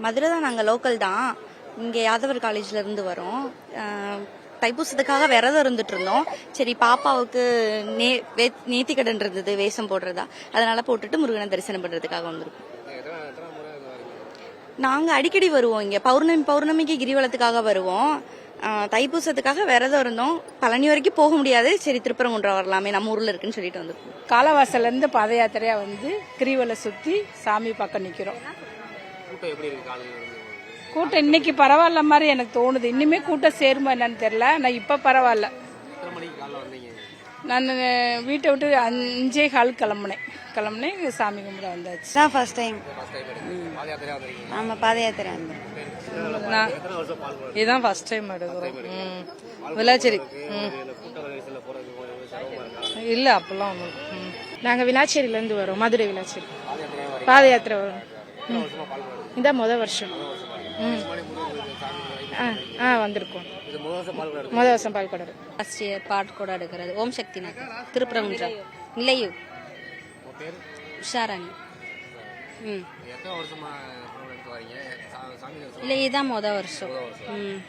மதுரை தான், நாங்கள் லோக்கல் தான். இங்கே யாதவர் காலேஜ்ல இருந்து வரோம். தைப்பூசத்துக்காக விரதம் இருந்துட்டு இருந்தோம். சரி, பாப்பாவுக்கு நேத்திக்கடன் இருந்தது வேஷம் போடுறதா, அதனால போட்டுட்டு முருகனை தரிசனம் பண்றதுக்காக வந்திருக்கோம். நாங்க அடிக்கடி வருவோம். இங்க பௌர்ணமிக்கு கிரிவலத்துக்காக வருவோம். தைப்பூசத்துக்காக விரதம் இருந்தோம். பழனி வரைக்கும் போக முடியாது, சரி திருப்பரங்குன்றம் வரலாமே, நம்ம ஊர்ல இருக்குன்னு சொல்லிட்டு வந்திருக்கோம். காலவாசல்ல இருந்து பாத யாத்திரையா வந்து கிரிவலை சுத்தி சாமி பக்கம் நிக்கிறோம். கூட்டம் இன்னைக்கு பரவாயில்ல மாதிரி எனக்கு தோணுது. இனிமே கூட்டம் சேருமா என்னன்னு தெரியல. நான் இப்ப பரவாயில்ல. நான் வீட்டை விட்டு 5:15 கிளம்புனேன் சாமி கும்பிட வந்தாச்சு. தான் ஃபர்ஸ்ட் டைம். ஆமா, பாத யாத்திரை வந்தோம். இதுதான் ஃபர்ஸ்ட் டைம் எடுக்கிறோம். விளாச்சேரி இல்ல அப்பெல்லாம் ஒன்றும். நாங்கள் விளாச்சேரியில இருந்து வரோம். மதுரை விளாச்சேரி பாத யாத்திரை வரும். இதான் முதல் வருஷம். வந்திருக்கோம். முதல் வருஷம் பால் கொடை. ஃபர்ஸ்ட் இயர் பாட்டு கூட எடுக்கிறது. ஓம் சக்தி நகர், திருப்பரங்குன்றம். நிலையூர். உஷாராணி. இல்லை, இதுதான் முதல் வருஷம்.